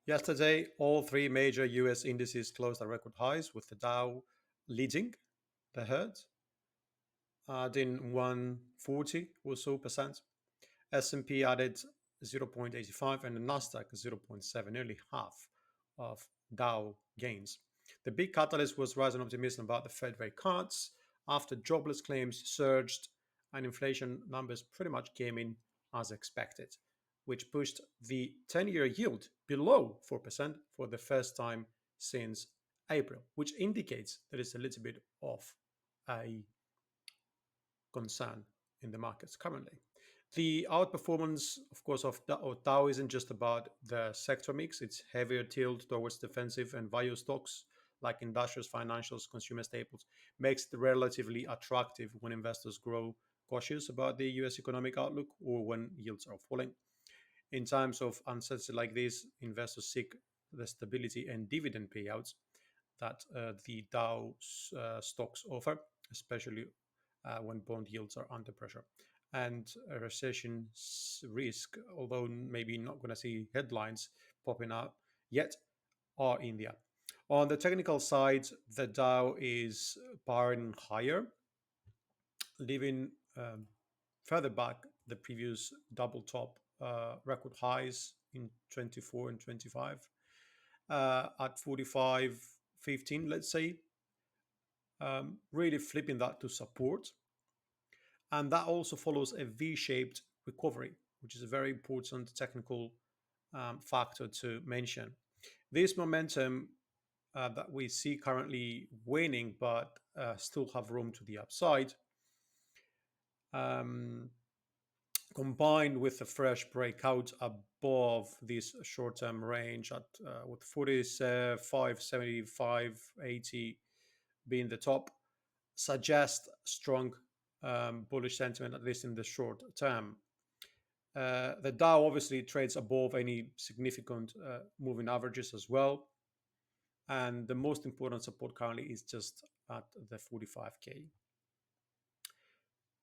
Yesterday, all three major US indices closed at record highs, with the Dow leading the herd, adding 140 or so percent. S&P added 0.85 and the Nasdaq 0.7, nearly half of Dow gains. The big catalyst was rising optimism about the Fed rate cuts after jobless claims surged and inflation numbers pretty much came in as expected, which pushed the 10-year yield below 4% for the first time since April, which indicates that it's a little bit of a concern in the markets currently. The outperformance, of course, of Dow isn't just about the sector mix. It's heavier tilt towards defensive and value stocks like industrials, financials, consumer staples, makes it relatively attractive when investors grow cautious about the US economic outlook or when yields are falling. In times of uncertainty like this, investors seek the stability and dividend payouts that the Dow stocks offer, especially when bond yields are under pressure. And a recession risk, although maybe not going to see headlines popping up yet, are in the air. On the technical side, the Dow is powering higher, leaving further back the previous double top record highs in 24 and 25 at 45.15, let's say, really flipping that to support. And that also follows a V shaped recovery, which is a very important technical factor to mention. This momentum that we see currently waning, but still have room to the upside, um, combined with a fresh breakout above this short term range at with 45, 75, 80 being the top, suggest strong bullish sentiment, at least in the short term. The Dow obviously trades above any significant moving averages as well. And the most important support currently is just at the 45K.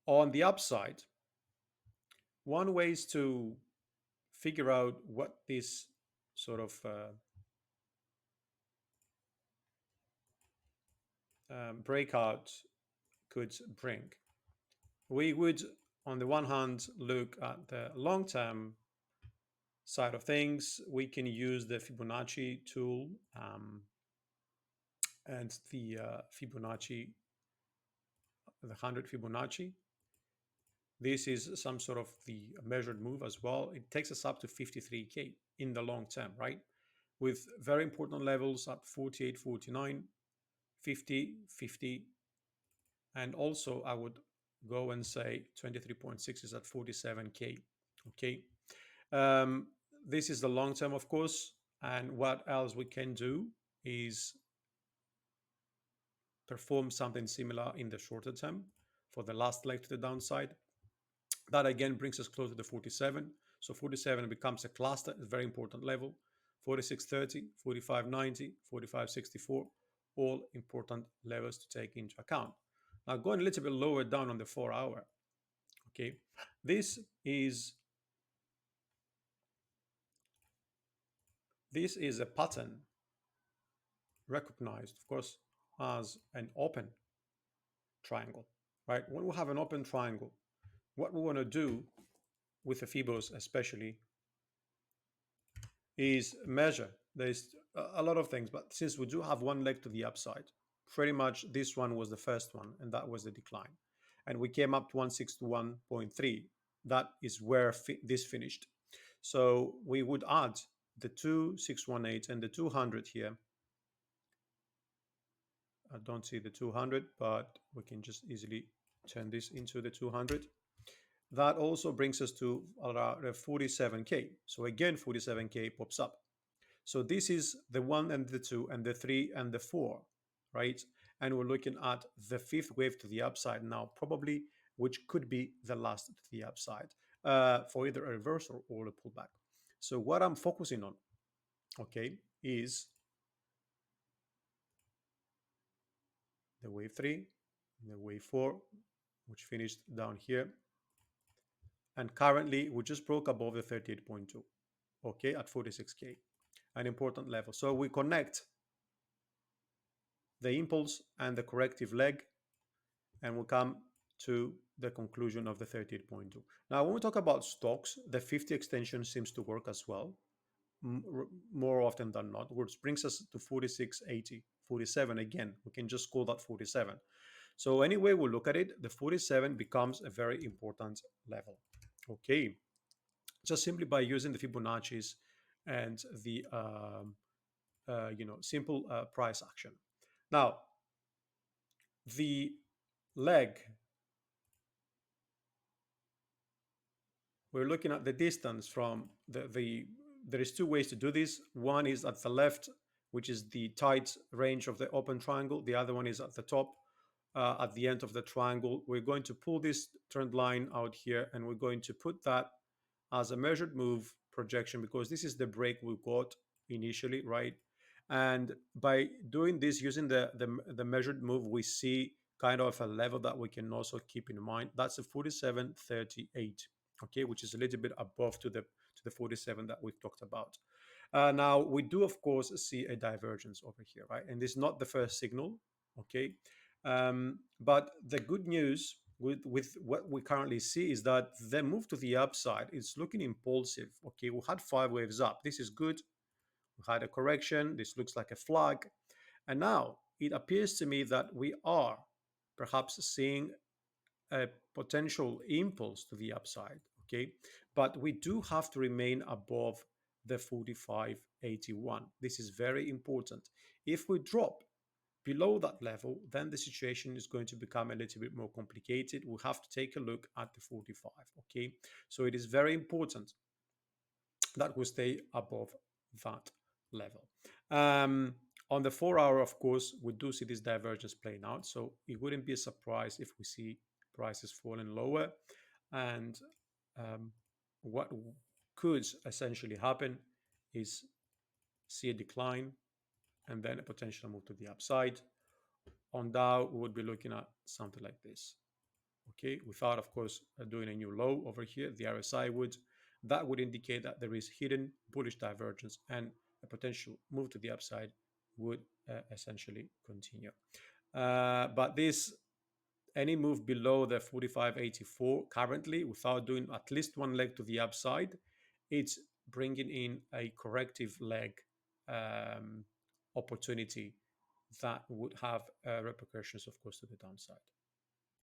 On the upside, one way is to figure out what this sort of breakout could bring. We would, on the one hand, look at the long term side of things. We can use the Fibonacci tool and the Fibonacci, the 100 Fibonacci. This is some sort of the measured move as well. It takes us up to 53K in the long term, right? With very important levels at 48, 49, 50, 50. And also, I would go and say 23.6 is at 47K. Okay. This is the long term, of course. And what else we can do is perform something similar in the shorter term for the last leg to the downside. That again brings us closer to 47. So 47 becomes a cluster, a very important level. 46.30, 45.90, 45.64, all important levels to take into account. Now going a little bit lower down on the 4 hour. Okay, this is a pattern recognized, of course, as an open triangle, right? When we have an open triangle, what we want to do with the Fibos especially is measure. There's a lot of things, but since we do have one leg to the upside, pretty much this one was the first one, and that was the decline. And we came up to 161.3. That is where this finished. So we would add the 2618 and the 200 here. I don't see the 200, but we can just easily turn this into the 200. That also brings us to around 47K. So again, 47K pops up. So this is the 1 and the 2 and the 3 and the 4, right? And we're looking at the fifth wave to the upside now, probably, which could be the last to the upside for either a reversal or a pullback. So what I'm focusing on, okay, is the wave 3, the wave 4, which finished down here. And currently, we just broke above the 38.2, okay, at 46K. an important level. So we connect the impulse and the corrective leg, and we'll come to the conclusion of the 38.2. Now, when we talk about stocks, the 50 extension seems to work as well, more often than not, which brings us to 46.80, 47 again. We can just call that 47. So anyway, we look at it, the 47 becomes a very important level. Okay, just simply by using the Fibonacci's and the simple price action. Now, the leg, we're looking at the distance from there is two ways to do this. One is at the left, which is the tight range of the open triangle. The other one is at the top, at the end of the triangle. We're going to pull this trend line out here, and we're going to put that as a measured move projection, because this is the break we got initially, right? And by doing this, using the measured move, we see kind of a level that we can also keep in mind. That's a 47.38, okay, which is a little bit above to the 47 that we've talked about. Now we do of course see a divergence over here, right? And this is not the first signal, okay? But the good news with what we currently see is that the move to the upside is looking impulsive. Okay, we had 5 waves up. This is good. We had a correction. This looks like a flag. And now it appears to me that we are perhaps seeing a potential impulse to the upside. Okay, but we do have to remain above the 45.81. This is very important. If we drop below that level, then the situation is going to become a little bit more complicated. We have to take a look at the 45. Okay, so it is very important that we stay above that level. On the 4 hour, of course, we do see this divergence playing out. So it wouldn't be a surprise if we see prices falling lower. And what could essentially happen is see a decline and then a potential move to the upside. On Dow, we would be looking at something like this. Okay, without, of course, doing a new low over here, the RSI would. That would indicate that there is hidden bullish divergence and a potential move to the upside would essentially continue. But this, any move below the 45.84 currently, without doing at least one leg to the upside, it's bringing in a corrective leg opportunity that would have repercussions, of course, to the downside.